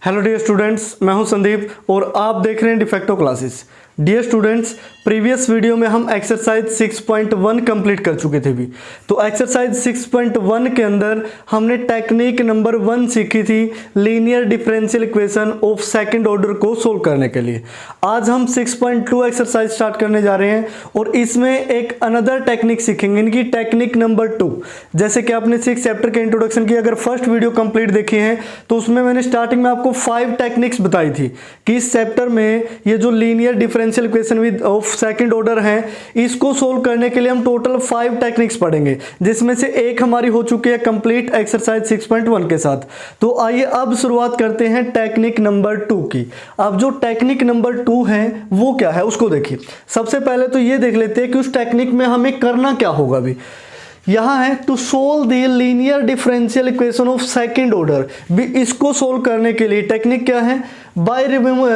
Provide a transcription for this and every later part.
Hello dear students, मैं हूं संदीप और आप देख रहे हैं defacto classes. Dear students, previous video में हम एक्सरसाइज 6.1 कंप्लीट कर चुके थे भी। तो एक्सरसाइज 6.1 के अंदर हमने टेक्निक नंबर 1 सीखी थी, linear differential equation of second order को सोल्व करने के लिए। आज हम 6.2 एक्सरसाइज स्टार्ट करने जा रहे हैं और इसमें एक अनदर टेक्निक सीखेंगे, इनकी टेक्निक नंबर 2। जैसे कि आपने 6 चैप्टर के इंट्रोडक्शन की अगर फर्स्ट वीडियो कंप्लीट देखी है तो उसमें मैंने स्टार्टिंग में आपको 5 टेक्निक्स बताई थी कि इस चैप्टर में ये जो linear differential equation with of second order है, इसको सोल्व करने के लिए हम टोटल 5 टेक्निक्स पढ़ेंगे, जिसमें से एक हमारी हो चुकी है कंप्लीट एक्सरसाइज 6.1 के साथ। तो आइए अब शुरुआत करते हैं टेक्निक नंबर 2 की। अब जो टेक्निक नंबर 2 है वो क्या है उसको देखिए। सबसे पहले तो ये देख लेते हैं कि उस टेक्निक में हमें करना क्या होगा। भी यहां है to solve the linear differential equation of second order. भी इसको सोल्व करने के लिए टेक्निक क्या है, by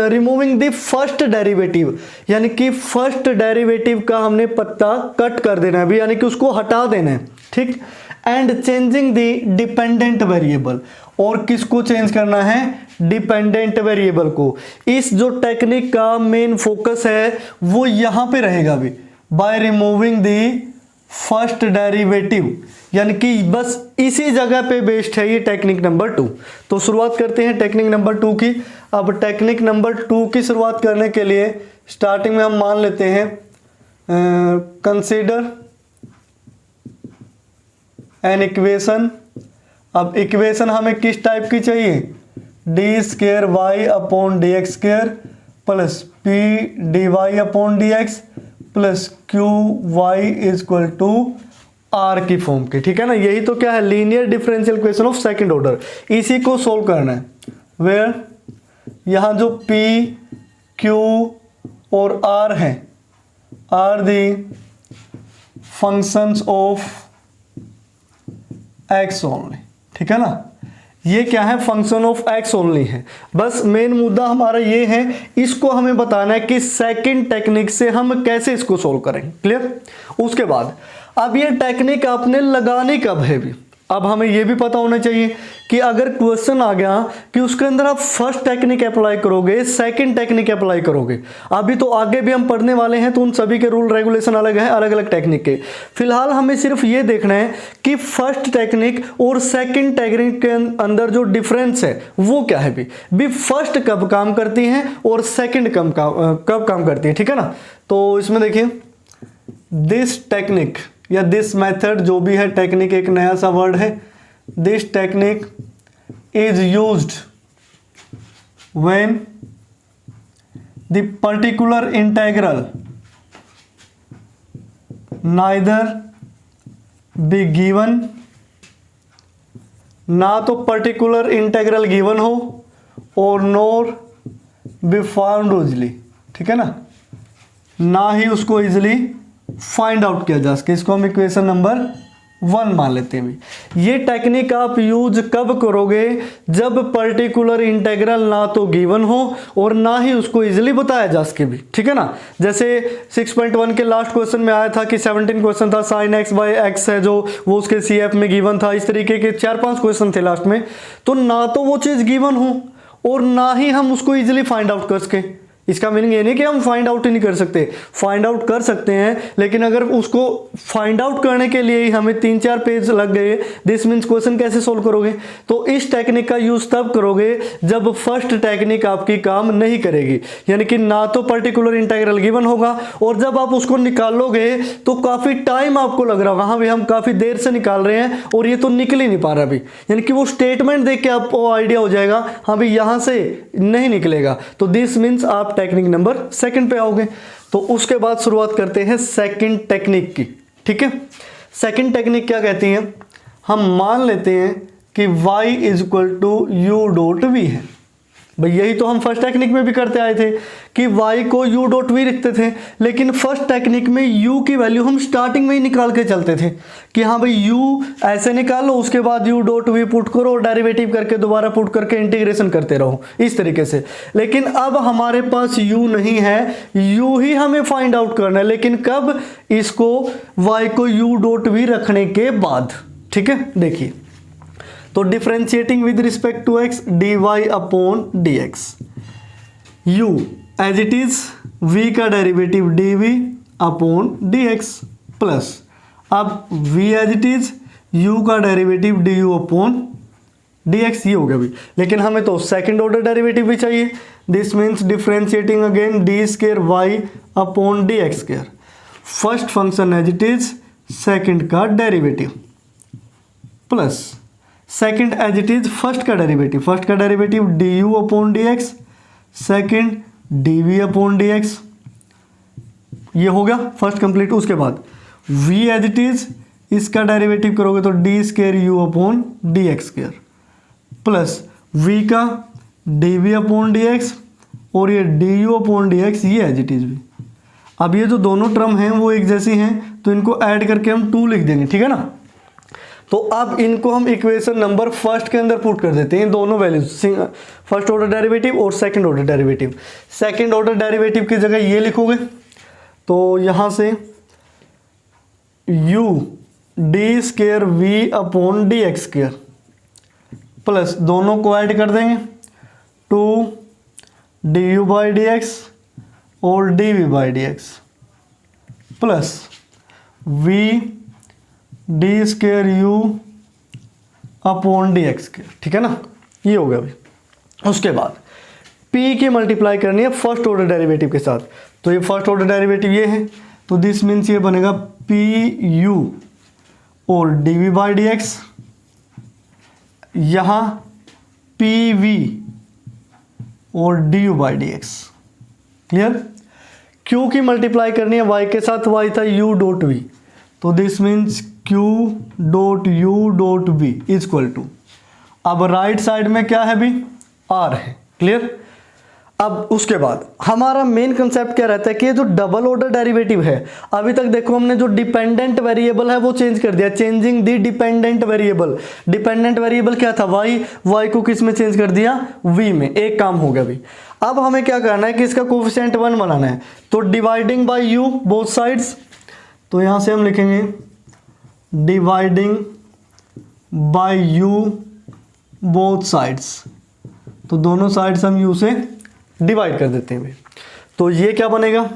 removing the first derivative, यानी कि फर्स्ट डेरिवेटिव का हमने पत्ता कट कर देना है भी, यानी कि उसको हटा देना है, ठीक। And changing the dependent variable, और किसको चेंज करना है, डिपेंडेंट वेरिएबल को। इस जो टेक्निक का मेन फोकस है वो यहां पे रहेगा भी, bye removing the first derivative, यानी कि बस इसी जगह पे बेस्ड है ये टेक्निक नंबर 2। तो शुरुआत करते हैं टेक्निक नंबर 2 की। अब टेक्निक नंबर 2 की शुरुआत करने के लिए स्टार्टिंग में हम मान लेते हैं कंसीडर एन इक्वेशन। अब इक्वेशन हमें किस टाइप की चाहिए, d square y upon d x square plus p d y upon d x plus q y is equal to r की फॉर्म के, ठीक है ना। यही तो क्या है, linear differential equation of second order. इसी को सोल्व करना है। वेयर यहां जो P, Q और R है, are the functions of x only, ठीक है ना। ये क्या है, फंक्शन ऑफ x ओनली है। बस मेन मुद्दा हमारा ये है, इसको हमें बताना है कि सेकंड टेक्निक से हम कैसे इसको सोल्व करेंगे। क्लियर। उसके बाद अब ये टेक्निक आपने लगानी कब है भी, अब हमें ये भी पता होना चाहिए कि अगर क्वेश्चन आ गया कि उसके अंदर आप फर्स्ट टेक्निक अप्लाई करोगे, सेकंड टेक्निक अप्लाई करोगे। अभी तो आगे भी हम पढ़ने वाले हैं तो उन सभी के रूल रेगुलेशन अलग है, अलग अलग टेक्निक के। फिलहाल हमें सिर्फ ये देखना है कि फर्स्ट टेक्निक और सेकंड टेक्निक के अंदर जो डिफरेंस है वो क्या है भी फर्स्ट कब काम करती है और सेकंड कब काम करती है, ठीक है ना। तो इसमें देखिए दिस टेक्निक या दिस मेथड, जो भी है टेक्निक एक नया सा वर्ड है, this technique is used when the particular integral neither be given, ना तो पर्टिकुलर इंटेग्रल गिवन हो और नोर बी फाउंड इजली, ठीक है ना ही उसको इजली फाइंड आउट किया जा सके। इसको हम इक्वेशन नंबर 1 मान लेते हैं भी। ये टेक्निक आप यूज कब करोगे, जब पर्टिकुलर इंटेग्रल ना तो गिवन हो और ना ही उसको इजीली बताया जा सके भी, ठीक है ना। जैसे 6.1 के लास्ट क्वेश्चन में आया था कि 17 क्वेश्चन था, sin x बाई x है जो वो उसके CF में गिवन था। इस तरीके के 4-5 क्वेश्चन थे लास्ट में। तो ना तो वो चीज गिवन हो और ना ही हम उसको इजीली फाइंड आउट कर सके। इसका मीनिंग ये नहीं कि हम फाइंड आउट ही नहीं कर सकते, फाइंड आउट कर सकते हैं, लेकिन अगर उसको फाइंड आउट करने के लिए ही हमें 3-4 पेज लग गए, दिस मीन्स क्वेश्चन कैसे सोल्व करोगे। तो इस टेक्निक का यूज तब करोगे जब फर्स्ट टेक्निक आपकी काम नहीं करेगी, यानी कि ना तो पर्टिकुलर इंटीग्रल गिवन होगा और जब आप उसको निकालोगे तो काफी टाइम आपको लग रहा होगा, हाँ भाई हम काफी देर से निकाल रहे हैं और ये तो निकल ही नहीं पा रहा अभी, यानी कि वो स्टेटमेंट देख के आपको आइडिया हो जाएगा हाँ भाई यहां से नहीं निकलेगा। तो दिस मीन्स आप टेक्निक नंबर 2 पे आओगे। तो उसके बाद शुरुआत करते हैं सेकंड टेक्निक की, ठीक है। सेकंड टेक्निक क्या कहती है, हम मान लेते हैं कि y is equal to u dot v है। भाई यही तो हम फर्स्ट टेक्निक में भी करते आए थे कि y को u डॉट वी लिखते थे, लेकिन फर्स्ट टेक्निक में u की वैल्यू हम स्टार्टिंग में ही निकाल के चलते थे कि हाँ भाई u ऐसे निकालो, उसके बाद u डॉट वी पुट करो और डेरिवेटिव करके दोबारा पुट करके इंटीग्रेशन करते रहो इस तरीके से। लेकिन अब हमारे पास u नहीं है, u ही हमें फाइंड आउट करना है, लेकिन कब, इसको y को u डॉट वी रखने के बाद, ठीक है। देखिए तो differentiating with respect to x d y upon d x, u as it is v का derivative d v upon d x plus अब v as it is u का derivative d u upon d x, ये हो गया भी। लेकिन हमें तो सेकंड ऑर्डर डेरिवेटिव भी चाहिए, this means differentiating again d square y upon d x square, first function as it is second का derivative plus second as it is first का डेरिवेटिव, फर्स्ट का derivative d u upon d x, second d v upon d x, ये हो गया first complete. उसके बाद v as it is इसका derivative करोगे तो d square u upon d x square plus v का D v upon d x और ये d u upon d x, ये एज इट इज भी। अब ये जो दोनों टर्म हैं वो एक जैसी हैं तो इनको ऐड करके हम 2 लिख देंगे, ठीक है ना। तो अब इनको हम इक्वेशन नंबर फर्स्ट के अंदर पुट कर देते हैं, दोनों वैल्यूज, फर्स्ट ऑर्डर डेरिवेटिव और second order derivative. Second order derivative की जगह ये लिखोगे तो यहाँ से u d square v upon d x square plus दोनों को ऐड कर देंगे 2 d u by d x और d v by d x plus v d square u upon d x square, ठीक है ना, ये हो गया अभी। उसके बाद p की मल्टीप्लाई करनी है फर्स्ट ऑर्डर डेरिवेटिव के साथ, तो ये फर्स्ट ऑर्डर डेरिवेटिव ये है तो दिस मीन्स ये बनेगा पी यू और d v by d x, यहाँ पी वी और d u by d x, clear. q की मल्टीप्लाई करनी है y के साथ, y था u डॉट वी, तो this means q dot u dot v is equal to, अब राइट साइड में क्या है भी r है, क्लियर। अब उसके बाद हमारा मेन कंसेप्ट क्या रहता है कि ये जो डबल ऑर्डर डेरिवेटिव है, अभी तक देखो हमने जो डिपेंडेंट वेरिएबल है वो चेंज कर दिया, changing the dependent variable. Dependent variable क्या था y को किस में चेंज कर दिया v में, एक काम हो गया भी। अब हमें क्या करना है कि इसका कोफिशिएंट 1 बनाना है, तो dividing by u both sides, तो यहां से हम लिखेंगे dividing by u both sides, तो दोनों साइड्स हम u से डिवाइड कर देते हैं भाई। तो ये क्या बनेगा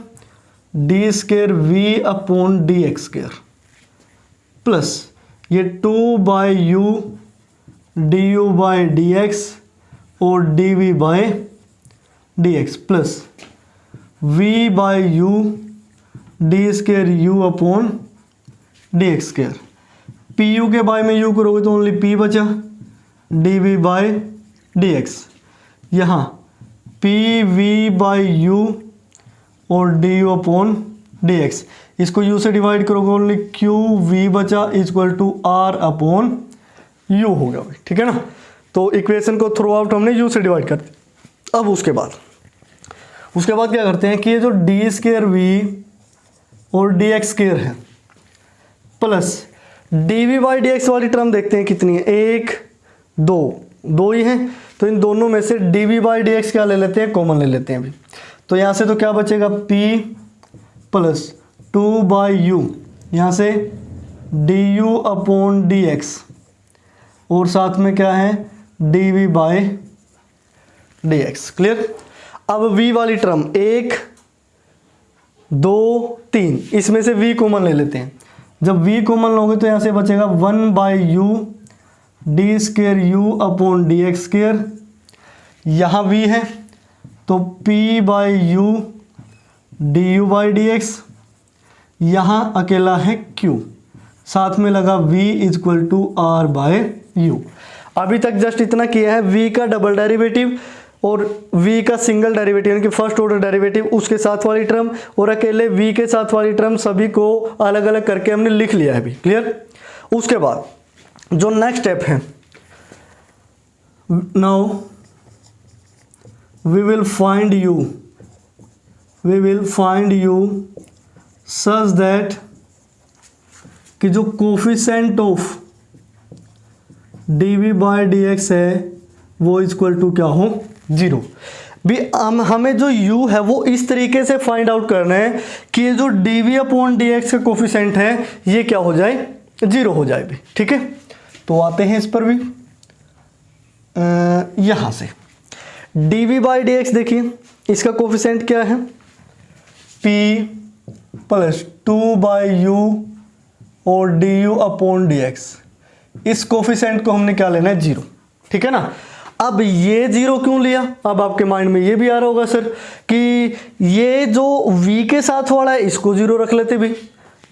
d square v upon d x square plus ये 2 by u d u by d x और d v by d x plus v by u d square u upon d x square. P u के by में u करोगे तो only p बचा, d v by d x, यहाँ p v by u और d u upon d x, इसको u से divide करोगे ओनली क्यू वी बचा equal to r upon u हो गया, ठीक है ना। तो इक्वेशन को थ्रू आउट हमने u से डिवाइड कर दिया। अब उसके बाद क्या करते हैं कि ये जो डी स्केयर वी और डी एक्स स्केयर है plus d v by d x वाली टर्म देखते हैं कितनी है, 1 2 ही है, तो इन दोनों में से d v by d x क्या ले लेते हैं, कॉमन ले लेते हैं अभी। तो यहाँ से तो क्या बचेगा p प्लस 2 बाई यू, यहाँ से d u upon d x और साथ में क्या है d v by d x, clear. अब v वाली टर्म 1 2 3, इसमें से v कॉमन ले लेते हैं। जब v कॉमन लोगे तो यहाँ से बचेगा 1 by u d square u upon d x square, यहाँ v है तो p by u d u by d x, यहाँ अकेला है q, साथ में लगा v is equal to r by u. अभी तक जस्ट इतना किया है, v का डबल डेरिवेटिव और v का सिंगल डेरिवेटिव यानी कि फर्स्ट ऑर्डर डेरिवेटिव, उसके साथ वाली टर्म और अकेले v के साथ वाली टर्म, सभी को अलग अलग करके हमने लिख लिया है अभी, क्लियर। उसके बाद जो नेक्स्ट स्टेप है, now we will find u such that कि जो coefficient of d v by d x है वो इक्वल टू क्या हो 0। भी हमें जो u है वो इस तरीके से फाइंड आउट करना है कि ये जो d v upon d x का कोफिशिएंट है ये क्या हो जाए 0 हो जाए भी, ठीक है। तो आते हैं इस पर भी, यहाँ से dv/dx देखिए इसका कोफिशिएंट क्या है, p प्लस 2/u और du/dx। इस कोफिशिएंट को हमने क्या लेना है, 0, ठीक है ना। अब ये 0 क्यों लिया, अब आपके माइंड में ये भी आ रहा होगा सर कि ये जो v के साथ वाला है इसको 0 रख लेते भी,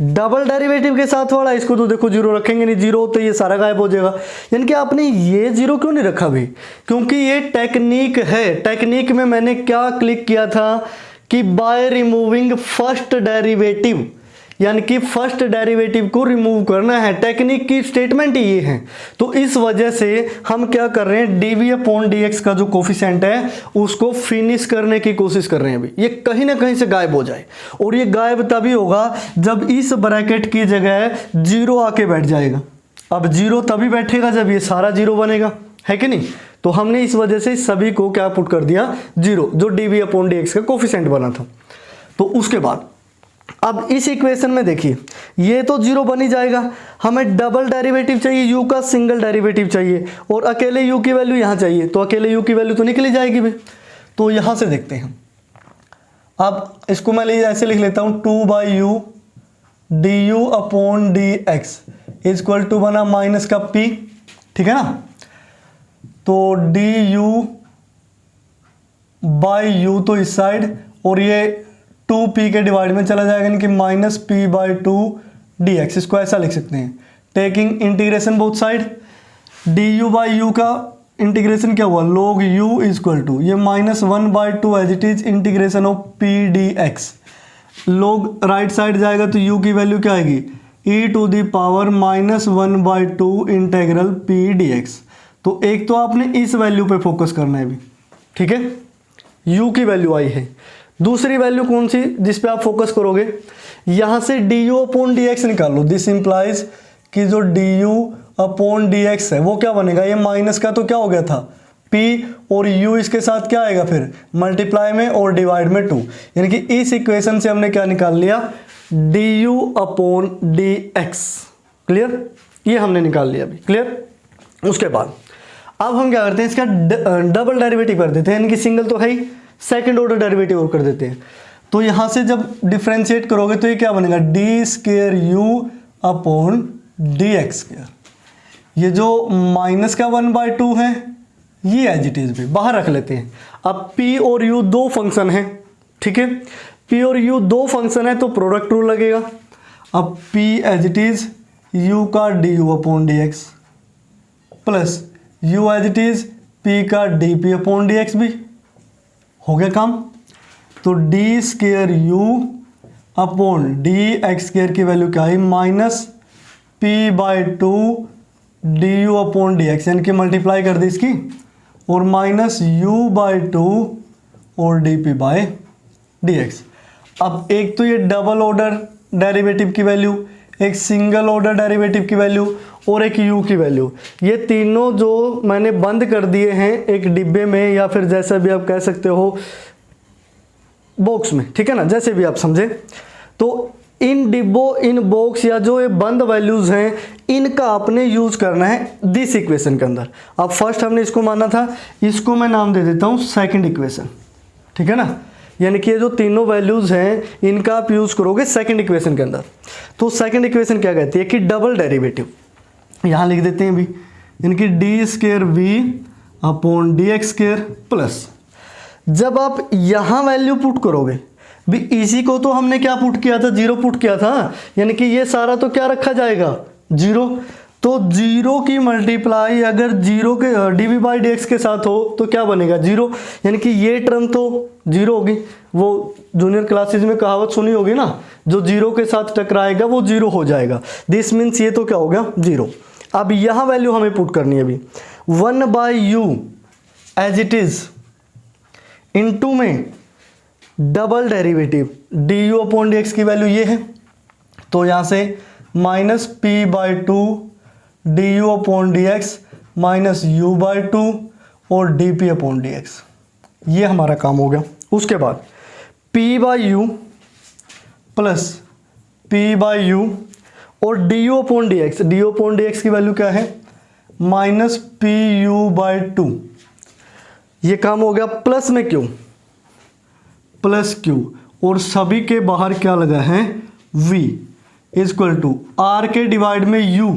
डबल डेरिवेटिव के साथ वाला इसको तो देखो 0 रखेंगे नहीं, 0 तो ये सारा गायब हो जाएगा। यानी कि आपने ये 0 क्यों नहीं रखा भी, क्योंकि ये टेक्निक है। टेक्निक में मैंने क्या क्लिक किया था कि बाय रिमूविंग फर्स्ट डेरिवेटिव, यानी कि फर्स्ट डेरिवेटिव को रिमूव करना है। टेक्निक की स्टेटमेंट ही ये है। तो इस वजह से हम क्या कर रहे हैं, dv/dx का जो कोफिशिएंट है उसको फिनिश करने की कोशिश कर रहे हैं। अभी ये कहीं ना कहीं से गायब हो जाए, और ये गायब तभी होगा जब इस ब्रैकेट की जगह 0 आके बैठ जाएगा। अब 0 तभी बैठेगा जब ये सारा 0 बनेगा, है कि नहीं। तो हमने इस वजह से सभी को क्या पुट कर दिया, 0, जो dv/dx का कोफिशिएंट बना था। तो उसके बाद अब इस इक्वेशन में देखिए ये तो 0 बन ही जाएगा, हमें डबल डेरिवेटिव चाहिए, u का सिंगल डेरिवेटिव चाहिए, और अकेले u की वैल्यू यहाँ चाहिए, तो अकेले u की वैल्यू तो निकली जाएगी भी। तो यहाँ से देखते हैं, अब इसको मैं ऐसे लिख लेता हूँ, 2/u du/dx इक्वल टू बना माइनस का p, ठीक है ना। तो du/u तो इस साइड, और ये 2p के डिवाइड में चला जाएगा, यानी कि -p/2 dx। इसको ऐसा लिख सकते हैं, taking integration both side. du/u का इंटीग्रेशन क्या हुआ, log u इक्वल टू ये -1/2 as it is integration of p dx। log right side जाएगा तो u की वैल्यू क्या आएगी, e⁻−1/2 इंटेग्रल p dx। तो एक तो आपने इस वैल्यू पे फोकस करना है भी, ठीक है, u की वैल्यू आई है। दूसरी वैल्यू कौन सी जिस पे आप फोकस करोगे, यहां से du/dx निकालो। दिस इंप्लाइज कि जो du/dx है वो क्या बनेगा, ये माइनस का तो क्या हो गया था p, और u इसके साथ क्या आएगा फिर मल्टीप्लाई में और डिवाइड में 2, यानी कि इस इक्वेशन से हमने क्या निकाल लिया, du/dx। क्लियर, ये हमने निकाल लिया अभी, क्लियर। उसके बाद अब हम क्या करते हैं, इसका डबल डेरिवेटिव कर देते हैं, यानी कि सिंगल तो है ही, सेकेंड ऑर्डर डेरिवेटिव और कर देते हैं। तो यहां से जब डिफ्रेंशिएट करोगे तो ये क्या बनेगा, d²u/dx²। ये जो माइनस का 1/2 है ये एज इट इज भी बाहर रख लेते हैं। अब p और u दो फंक्शन है, ठीक है, p और u दो फंक्शन है तो प्रोडक्ट रूल लगेगा। अब p as it is u का du/dx plus u as it is p का dp/dx भी हो गया काम। तो d²u/dx² की वैल्यू क्या है, -p/2 du/dx, यानी कि मल्टीप्लाई कर दी इसकी, और -u/2 और dp/dx। अब एक तो ये डबल ऑर्डर डेरिवेटिव की वैल्यू, एक सिंगल ऑर्डर डेरिवेटिव की वैल्यू, और एक u की वैल्यू, ये तीनों जो मैंने बंद कर दिए हैं एक डिब्बे में, या फिर जैसा भी आप कह सकते हो बॉक्स में, ठीक है ना, जैसे भी आप समझे। तो इन डिब्बों, इन बॉक्स या जो ये बंद वैल्यूज हैं, इनका आपने यूज करना है दिस इक्वेशन के अंदर। अब फर्स्ट हमने इसको माना था, इसको मैं नाम दे देता हूं सेकंड इक्वेशन, ठीक है ना। यानी कि ये जो तीनों वैल्यूज हैं इनका आप यूज करोगे सेकंड इक्वेशन के अंदर। तो सेकंड इक्वेशन क्या कहती है कि डबल डेरिवेटिव, यहां लिख देते हैं भी, यानी कि d²v/dx² प्लस, जब आप यहां वैल्यू पुट करोगे भी, इसी को तो हमने क्या पुट किया था, 0 पुट किया था, यानी कि ये सारा तो क्या रखा जाएगा, 0। तो 0 की मल्टीप्लाई अगर 0 के dv/dx के साथ हो तो क्या बनेगा, 0, यानी कि ये टर्म तो 0 होगी। वो जूनियर क्लासेज में कहावत सुनी होगी ना, जो 0 के साथ टकराएगा वो 0 हो जाएगा। दिस मीन्स ये तो क्या हो गया, 0। अब यहां वैल्यू हमें पुट करनी है अभी, 1/u as it is into में डबल डेरिवेटिव du/dx की वैल्यू ये है, तो यहां से -p/2 du/dx -u/2 और dp/dx, ये हमारा काम हो गया। उसके बाद p/u प्लस p/u और du/dx, du/dx की वैल्यू क्या है माइनस पी यू बाई 2, ये काम हो गया प्लस में क्यू, प्लस क्यू, और सभी के बाहर क्या लगा है v इक्वल टू आर के डिवाइड में u।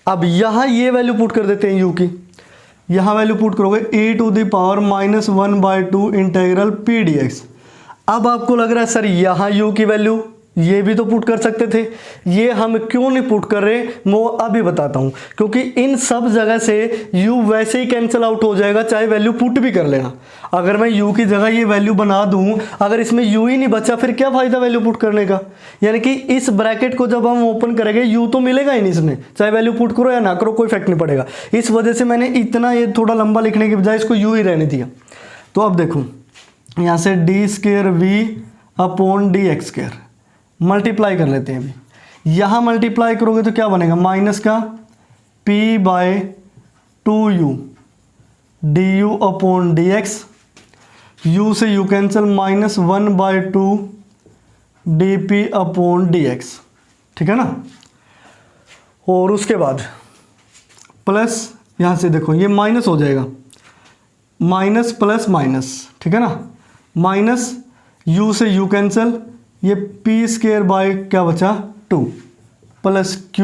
अब यहाँ ये वैल्यू पुट कर देते हैं u की, यहाँ वैल्यू पुट करोगे e to the power -1/2 integral p d x. अब आपको लग रहा है सर यहाँ u की वैल्यू ये भी तो पुट कर सकते थे, ये हम क्यों नहीं पुट कर रहे, मैं अभी बताता हूँ। क्योंकि इन सब जगह से u वैसे ही कैंसिल आउट हो जाएगा, चाहे वैल्यू पुट भी कर लेना। अगर मैं u की जगह ये वैल्यू बना दूँ, अगर इसमें u ही नहीं बचा फिर क्या फ़ायदा वैल्यू पुट करने का। यानी कि इस ब्रैकेट को जब हम ओपन करेंगे u तो मिलेगा ही नहीं इसमें, चाहे वैल्यू पुट करो या ना करो कोई इफेक्ट नहीं पड़ेगा। इस वजह से मैंने इतना ये थोड़ा लंबा लिखने के बजाय इसको u ही रहने दिया। तो अब देखो यहाँ से D square we upon d x square multiply कर लेते हैं अभी। यहाँ मल्टीप्लाई करोगे तो क्या बनेगा, माइनस का p by 2u d u upon d x, u से u cancel, -1/2 d p upon d x, ठीक है ना। और उसके बाद प्लस, यहाँ से देखो ये माइनस हो जाएगा, माइनस प्लस माइनस, ठीक है ना, माइनस u से u कैंसिल, ये पी स्क्वेयर बाय क्या बचा 2 प्लस q,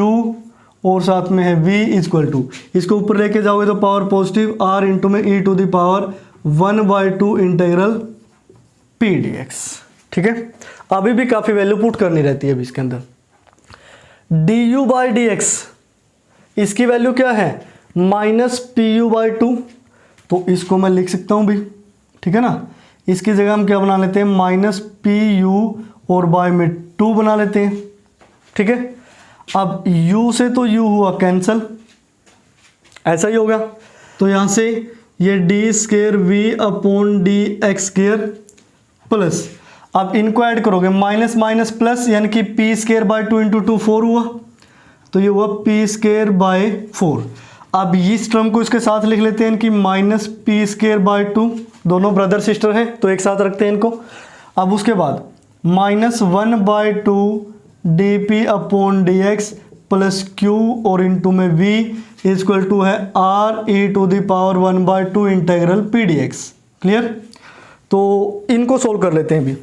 और साथ में है v इक्वल टू, इसको ऊपर लेके जाओगे तो पावर पॉजिटिव r इंटू में e to the power 1/2 integral p d x, ठीक है। अभी भी काफ़ी वैल्यू पुट करनी रहती है अभी इसके अंदर। D u by d x, इसकी वैल्यू क्या है -pu/2, तो इसको मैं लिख सकता हूँ भी, ठीक है ना। इसकी जगह हम क्या बना लेते हैं -pu और बाय में 2 बना लेते हैं, ठीक है। अब u से तो u हुआ कैंसल, ऐसा ही होगा। तो यहाँ से ये D square we upon d x square plus, अब इनको ऐड करोगे माइनस माइनस प्लस, यानी कि पी स्क्वेयर बाय 2 इंटू 2 4 हुआ, तो ये हुआ पी स्क्वेयर बाय 4। अब इस टर्म को इसके साथ लिख लेते हैं कि माइनस पी स्क्वेयर बाय 2, दोनों ब्रदर सिस्टर हैं तो एक साथ रखते हैं इनको। अब उसके बाद -1/2 d p upon d x plus q और इंटू में v इक्वल टू है r e to the power 1/2 integral p d x. Clear. तो इनको सोल्व कर लेते हैं अभी।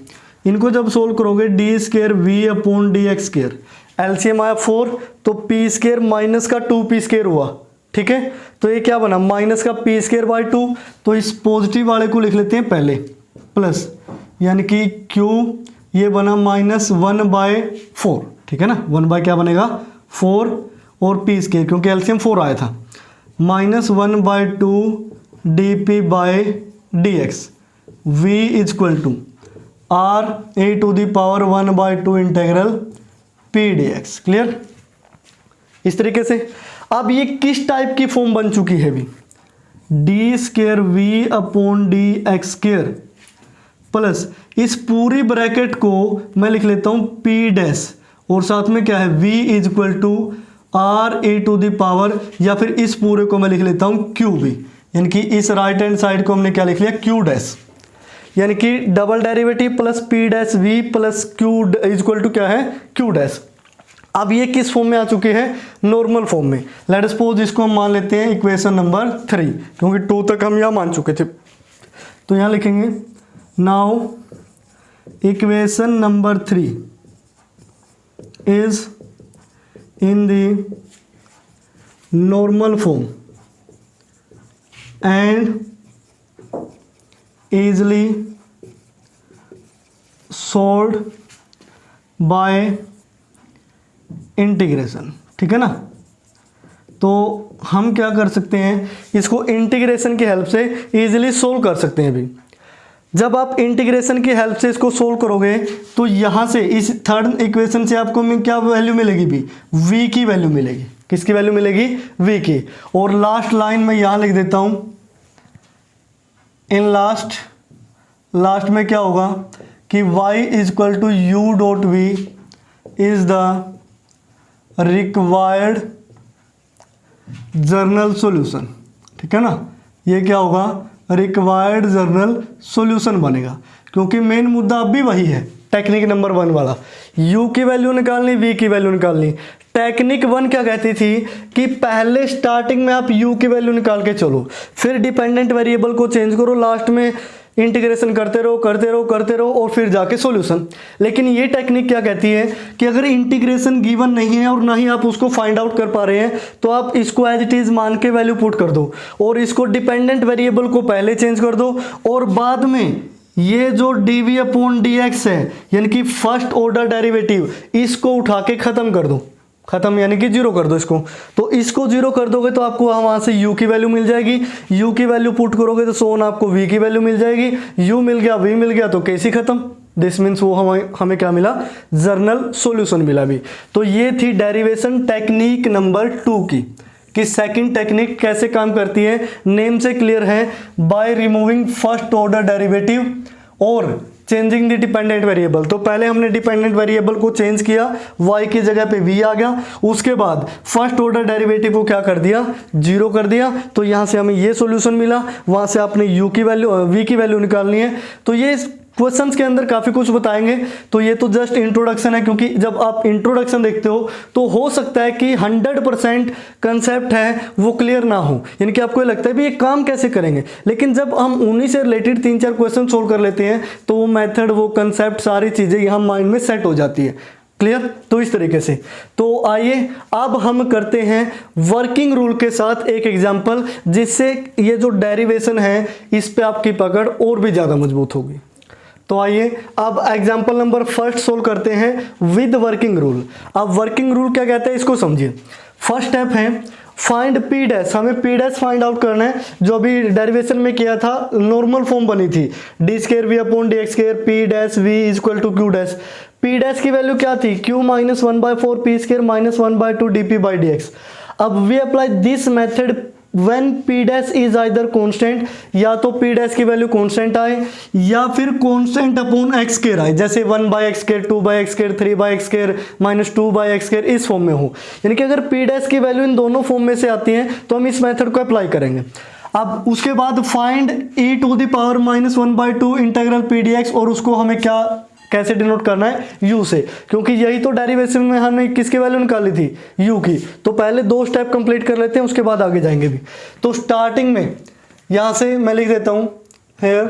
इनको जब सोल्व करोगे D square we upon d x square, LCM आया 4, तो पी स्क्वेयर माइनस का 2p स्क्वेयर हुआ, ठीक है। तो ये क्या बना माइनस का पी स्क्वेयर बाई 2, तो इस पॉजिटिव वाले को लिख लेते हैं पहले, प्लस यानी कि q ये बना -1/4, ठीक है ना। 1 बाय क्या बनेगा 4 और पी स्क्वेयर, क्योंकि एलसीएम 4 आया था, -1/2 d p by d x, v equal to r e to the power 1/2 integral p d x. Clear. इस तरीके से अब ये किस टाइप की फॉर्म बन चुकी है अभी, D square we upon d x square plus इस पूरी ब्रैकेट को मैं लिख लेता हूं पी डैश, और साथ में क्या है v equal to r e to the power, या फिर इस पूरे को मैं लिख लेता हूं क्यू भी, यानी कि इस राइट हैंड साइड को हमने क्या लिख लिया क्यू डैश, यानी कि double derivative plus p dash v plus q equal to क्या है क्यू डैश। अब ये किस फॉर्म में आ चुके हैं, नॉर्मल फॉर्म में। लेट सपोज इसको हम मान लेते हैं इक्वेशन नंबर 3, क्योंकि 2 तक हम यहाँ मान चुके थे। तो यहाँ लिखेंगे now equation number 3 is in the normal form and easily solved by integration, ठीक है ना। तो हम क्या कर सकते हैं, इसको इंटीग्रेशन की हेल्प से इजीली सोल्व कर सकते हैं। अभी जब आप इंटीग्रेशन की हेल्प से इसको सोल्व करोगे तो यहाँ से इस थर्ड इक्वेशन से आपको क्या वैल्यू मिलेगी, भी v की वैल्यू मिलेगी। किसकी वैल्यू मिलेगी, v की। और लास्ट लाइन में यहाँ लिख देता हूँ, इन लास्ट में क्या होगा कि y equal to u dot v is the required general solution, ठीक है ना। ये क्या होगा, रिक्वायर्ड जर्नल सॉल्यूशन बनेगा, क्योंकि मेन मुद्दा अब भी वही है, टेक्निक नंबर 1 वाला, u की वैल्यू निकालनी, v की वैल्यू निकालनी। टेक्निक 1 क्या कहती थी कि पहले स्टार्टिंग में आप u की वैल्यू निकाल के चलो, फिर डिपेंडेंट वेरिएबल को चेंज करो, लास्ट में इंटीग्रेशन करते रहो करते रहो करते रहो और फिर जाके सॉल्यूशन। लेकिन ये टेक्निक क्या कहती है कि अगर इंटीग्रेशन गिवन नहीं है और ना ही आप उसको फाइंड आउट कर पा रहे हैं तो आप इसको एज इट इज मान के वैल्यू पुट कर दो और इसको डिपेंडेंट वेरिएबल को पहले चेंज कर दो और बाद में ये जो dv अपॉन dx है यानी कि फर्स्ट ऑर्डर डेरिवेटिव, इसको उठा के खत्म कर दो, खत्म यानी कि जीरो कर दो इसको। तो इसको जीरो कर दोगे तो आपको वहां से u की वैल्यू मिल जाएगी, u की वैल्यू पुट करोगे तो सोन आपको v की वैल्यू मिल जाएगी, u मिल गया v मिल गया तो केस ही खत्म। दिस मीन्स वो हमें क्या मिला, जर्नल सॉल्यूशन मिला भी। तो ये थी डेरिवेशन टेक्निक नंबर 2 की कि सेकंड टेक्निक कैसे काम करती है। नेम से क्लियर है, by removing first order derivative और चेंजिंग द डिपेंडेंट वेरिएबल। तो पहले हमने डिपेंडेंट वेरिएबल को चेंज किया, y की जगह पे v आ गया, उसके बाद फर्स्ट ऑर्डर डेरिवेटिव को क्या कर दिया, जीरो कर दिया। तो यहाँ से हमें ये सॉल्यूशन मिला, वहाँ से आपने u की वैल्यू v की वैल्यू निकालनी है। तो ये क्वेश्चंस के अंदर काफ़ी कुछ बताएंगे, तो ये तो जस्ट इंट्रोडक्शन है, क्योंकि जब आप इंट्रोडक्शन देखते हो तो हो सकता है कि 100% कंसेप्ट है वो क्लियर ना हो, यानी कि आपको ये लगता है भी ये काम कैसे करेंगे। लेकिन जब हम उन्हीं से रिलेटेड 3-4 क्वेश्चन सोल्व कर लेते हैं तो वो मेथड, वो कंसेप्ट, सारी चीज़ें यहाँ माइंड में सेट हो जाती है। क्लियर? तो इस तरीके से तो आइए अब हम करते हैं वर्किंग रूल के साथ एक एग्जाम्पल, जिससे ये जो डेरिवेशन है इस पे आपकी पकड़ और भी ज़्यादा मजबूत होगी। तो आइए अब एग्जाम्पल नंबर 1 सोल्व करते हैं विद वर्किंग रूल। अब वर्किंग रूल क्या कहते हैं इसको समझिए। फर्स्ट स्टेप है फाइंड पी डैश, हमें पी डैश फाइंड आउट करना है। जो अभी डेरिवेशन में किया था नॉर्मल फॉर्म बनी थी d square v upon d x square p dash v equal to q dash. P dash की वैल्यू क्या थी, q minus 1/4 p square minus 1/2 d p by d x. अब we apply this method when p dash is either constant, या तो p dash की value constant आए या फिर कांस्टेंट अपॉन एक्स स्क्वायर आए, जैसे 1/x square 2/x square 3/x square minus 2/x square इस फॉर्म में हो। यानी कि अगर p डैश की वैल्यू इन दोनों फॉर्म में से आती है तो हम इस मेथड को अप्लाई करेंगे। अब उसके बाद find e to the power minus 1/2 integral p dx, और उसको हमें क्या कैसे डिनोट करना है, u से, क्योंकि यही तो डेरिवेशन में हमने किसकी वैल्यू निकाली थी, u की। तो पहले 2 स्टेप कंप्लीट कर लेते हैं, उसके बाद आगे जाएंगे भी। तो स्टार्टिंग में यहां से मैं लिख देता हूं here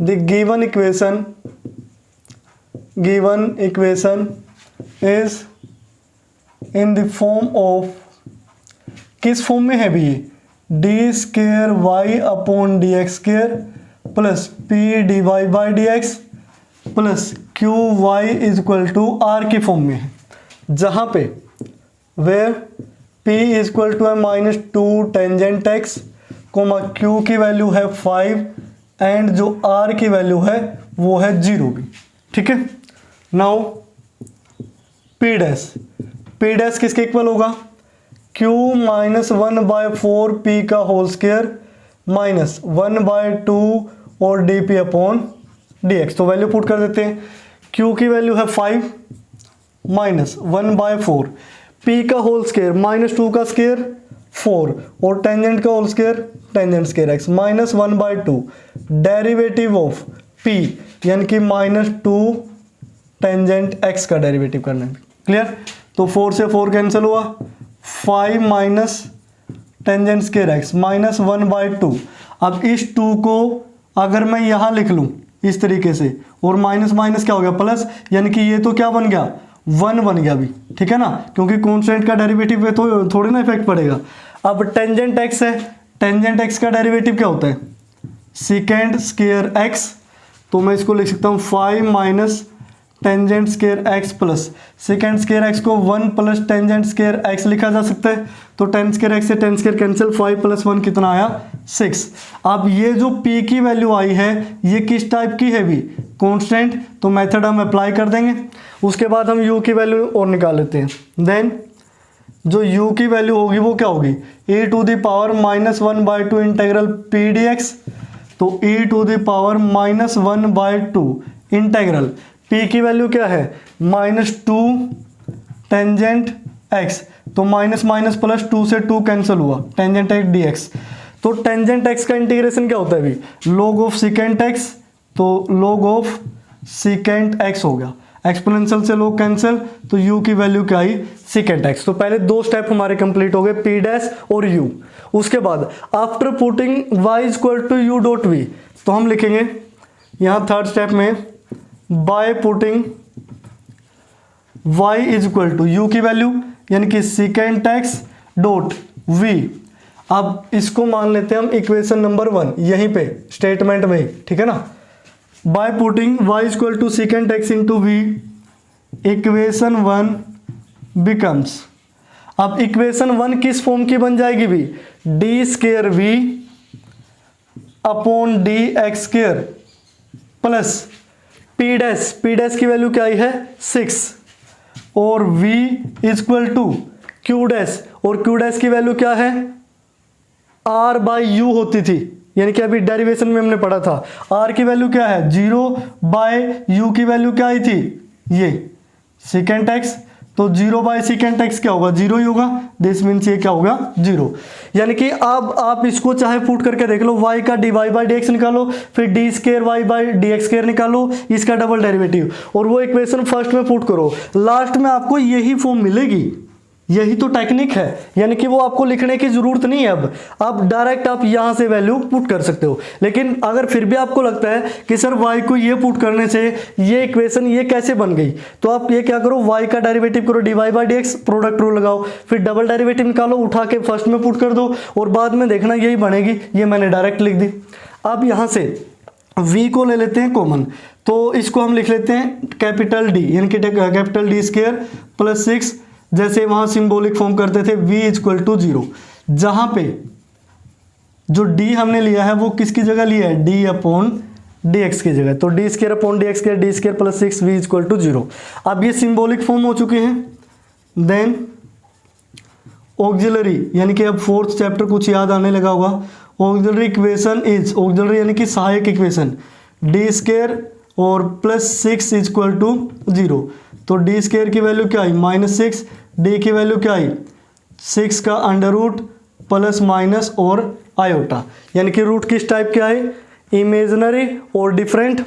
the given equation is in the form of, किस फॉर्म में है भी, d square y upon d x square plus p d y by d x plus q y is equal to r की form में है, जहां पे where p is equal to है minus 2 tangent x comma q की value है 5 and जो r की वैल्यू है वो है 0 भी। ठीक है, नाउ p डैश किसके इक्वल होगा, q माइनस 1/4 p का होल स्क्वायर माइनस 1/2 और dp अपॉन dx। तो वैल्यू पुट कर देते हैं, q की वैल्यू है 5 माइनस 1/4 p का होल स्क्वायर माइनस 2 का स्क्वायर 4 और टेंजेंट का whole square tangent square x minus 1/2 derivative of p यानी कि माइनस 2 टेंजेंट x का डेरिवेटिव करना है। क्लियर? तो 4 से 4 कैंसिल हुआ, 5 minus tangent square x minus 1/2। अब इस 2 को अगर मैं यहाँ लिख लूँ इस तरीके से, और माइनस माइनस क्या हो गया प्लस, यानी कि ये तो क्या बन गया, 1 बन गया भी। ठीक है ना, क्योंकि कांस्टेंट का डेरिवेटिव पे तो थोड़ी ना इफेक्ट पड़ेगा। अब टेंजेंट x है, टेंजेंट x का डेरिवेटिव क्या होता है, सेकेंड स्क्वायर x। तो मैं इसको लिख सकता हूँ 5 minus tangent square x plus second square x को 1 प्लस टेंजेंट स्क्वायर x लिखा जा सकता है। तो 10 स्क्वायर x से 10 स्क्वायर कैंसिल, 5 प्लस 1 कितना आया, 6। अब ये जो p की वैल्यू आई है ये किस टाइप की है भी, कांस्टेंट। तो मेथड हम अप्लाई कर देंगे, उसके बाद हम u की वैल्यू और निकाल लेते हैं। देन जो u की वैल्यू होगी वो क्या होगी, e to the power minus 1/2 integral p dx। तो e to the power minus 1/2 integral p की वैल्यू क्या है, माइनस 2 टेंजेंट x। तो माइनस माइनस प्लस 2 से 2 कैंसिल हुआ, टेंजेंट x dx। तो टेंजेंट x का इंटीग्रेशन क्या होता है भी, log ऑफ सेकेंट x। तो log ऑफ सीकेंट एक्स हो गया, एक्सपोनेंशियल से लोग कैंसिल, तो u की वैल्यू क्या आई, सीकेंट एक्स। तो पहले दो स्टेप हमारे कंप्लीट हो गए, p डैश और u। उसके बाद after putting y equal to u dot v, तो हम लिखेंगे यहाँ थर्ड स्टेप में by putting y is equal to u की वैल्यू यानी कि सीकेंट एक्स डॉट v। अब इसको मान लेते हैं हम इक्वेशन नंबर 1 यहीं पे स्टेटमेंट में, ठीक है ना। By putting y equal to secant x into v, equation 1 becomes, अब इक्वेशन 1 किस फॉर्म की बन जाएगी भी, d square v upon d x square plus p dash की वैल्यू क्या आई है 6, और v equal to q dash, और q डैश की वैल्यू क्या है r बाई u होती थी, यानी कि अभी डेरिवेशन में हमने पढ़ा था r की वैल्यू क्या है 0 बाय u की वैल्यू क्या आई थी ये सीकेंट एक्स, तो 0 बाय सीकेंट एक्स क्या होगा 0 ही होगा, दिस मीन्स ये क्या होगा 0। यानी कि अब आप इसको चाहे पुट करके देख लो, y का dy बाई डी एक्स निकालो, फिर d square y by d x square निकालो, इसका डबल डेरिवेटिव, और वो इक्वेशन फर्स्ट में पुट करो, लास्ट में आपको यही फॉर्म मिलेगी। यही तो टेक्निक है, यानी कि वो आपको लिखने की जरूरत नहीं है। अब डायरेक्ट आप यहां से वैल्यू पुट कर सकते हो। लेकिन अगर फिर भी आपको लगता है कि सर y को ये पुट करने से ये इक्वेशन ये कैसे बन गई, तो आप ये क्या करो, y का डेरिवेटिव करो dy by d x, product rule लगाओ, फिर डबल डेरिवेटिव निकालो, उठा के फर्स्ट में पुट कर दो, और बाद में देखना यही बनेगी। ये मैंने डायरेक्ट लिख दी। अब यहां से v को ले लेते हैं कॉमन, तो इसको हम लिख लेते हैं कैपिटल D, यानी कि कैपिटल D स्क्वायर प्लस 6, जैसे वहां सिंबॉलिक फॉर्म करते थे v इक्वल टू 0, जहां पे जो d हमने लिया है वो किसकी जगह लिया है, d अपॉन डी एक्स की जगह, तो d square upon d x square, d square plus 6 v equal to 0। अब ये सिंबॉलिक फॉर्म हो चुके हैं। देन ऑक्सिलरी, यानी कि अब फोर्थ चैप्टर कुछ याद आने लगा होगा। ऑक्सिलरी इक्वेशन इज, ऑक्सिलरी यानी कि सहायक इक्वेशन, डी स्क्वायर और प्लस 6 इक्वल टू 0, तो डी स्क्वायर की वैल्यू क्या आई -6, डी की वैल्यू क्या आई 6 का अंडर रूट प्लस माइनस और आयोटा, यानी कि रूट किस टाइप के आए, इमेजिनरी और डिफरेंट।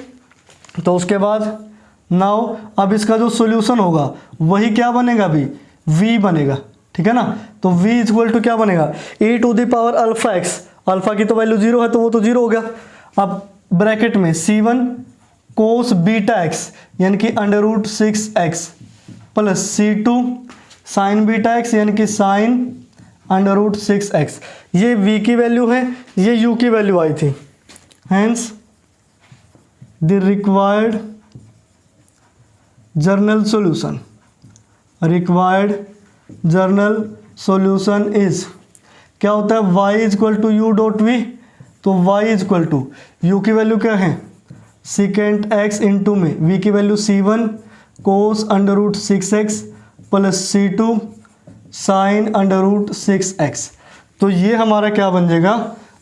तो उसके बाद नाउ अब इसका जो सॉल्यूशन होगा वही क्या बनेगा भी, v बनेगा, ठीक है ना। तो v इक्वल टू क्या बनेगा, e to the power alpha x, alpha की तो वैल्यू 0 है तो वो तो 0 हो गया। अब ब्रैकेट में c1 कोस बीटा एक्स, यानी कि under root 6x plus c2 sine beta x, यानी कि साइन अंडर रूट 6x। ये v की वैल्यू है, ये u की वैल्यू आई थी, hence the required general solution, required general solution is, क्या होता है y equal to u dot v, तो y इक्वल टू u की वैल्यू क्या है सीकेंट x इंटू में v की value c1 cos under root 6x plus c2 sine under root 6x। तो ये हमारा क्या बन जाएगा,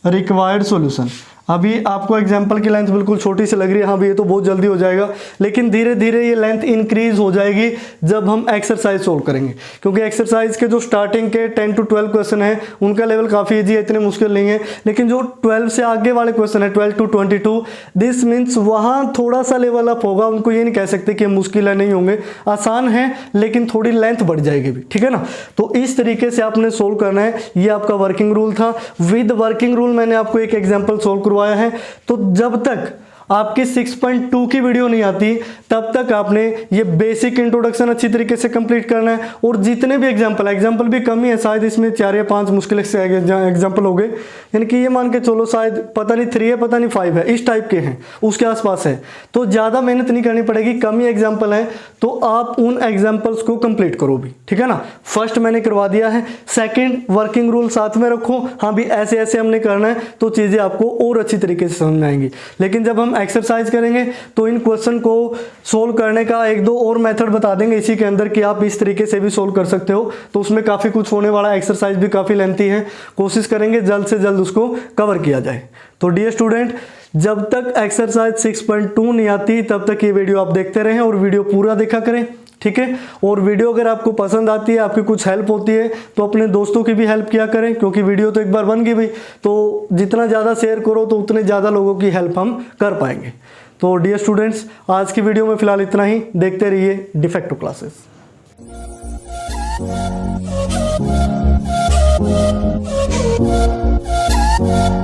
रिक्वायर्ड सॉल्यूशन। अभी आपको एग्जाम्पल की लेंथ बिल्कुल छोटी सी लग रही है, हाँ भी ये तो बहुत जल्दी हो जाएगा, लेकिन धीरे धीरे ये लेंथ इंक्रीज हो जाएगी जब हम एक्सरसाइज सोल्व करेंगे, क्योंकि एक्सरसाइज के जो स्टार्टिंग के 10 to 12 क्वेश्चन है उनका लेवल काफ़ी ईजी है, इतने मुश्किल नहीं है। लेकिन जो 12 से आगे वाले क्वेश्चन है 12 to 22, दिस मीन्स वहाँ थोड़ा सा लेवल अप होगा। उनको ये नहीं कह सकते कि मुश्किल है, नहीं होंगे, आसान है लेकिन थोड़ी लेंथ बढ़ जाएगी भी, ठीक है ना। तो इस तरीके से आपने सोल्व करना है। ये आपका वर्किंग रूल था। विद वर्किंग रूल मैंने आपको एक एग्जाम्पल सोल्व है। तो जब तक आपकी 6.2 की वीडियो नहीं आती तब तक आपने ये बेसिक इंट्रोडक्शन अच्छी तरीके से कंप्लीट करना है। और जितने भी एग्जाम्पल भी कम ही है, शायद इसमें 4 या 5 मुश्किल से एग्जाम्पल हो गए, यानी कि ये मान के चलो शायद पता नहीं 3 है पता नहीं 5 है, इस टाइप के हैं, उसके आसपास है। तो ज़्यादा मेहनत नहीं करनी पड़ेगी, कम ही एग्जाम्पल है, तो आप उन एग्जाम्पल्स को कंप्लीट करो भी, ठीक है ना। फर्स्ट मैंने करवा दिया है, सेकेंड वर्किंग रूल साथ में रखो, हाँ भी ऐसे ऐसे हमने करना है तो चीज़ें आपको और अच्छी तरीके से समझ में आएंगी। लेकिन जब हम एक्सरसाइज करेंगे तो इन क्वेश्चन को सोल्व करने का 1-2 और मेथड बता देंगे इसी के अंदर कि आप इस तरीके से भी सोल्व कर सकते हो। तो उसमें काफ़ी कुछ होने वाला, एक्सरसाइज भी काफ़ी लेंथी है, कोशिश करेंगे जल्द से जल्द उसको कवर किया जाए। तो डियर स्टूडेंट, जब तक एक्सरसाइज 6.2 नहीं आती तब तक ये वीडियो आप देखते रहें और वीडियो पूरा देखा करें, ठीक है। और वीडियो अगर आपको पसंद आती है, आपकी कुछ हेल्प होती है, तो अपने दोस्तों की भी हेल्प किया करें, क्योंकि वीडियो तो एक बार बन गई भाई, तो जितना ज़्यादा शेयर करो तो उतने ज़्यादा लोगों की हेल्प हम कर पाएंगे। तो डियर स्टूडेंट्स, आज की वीडियो में फिलहाल इतना ही। देखते रहिए de facto classes. We'll be right back.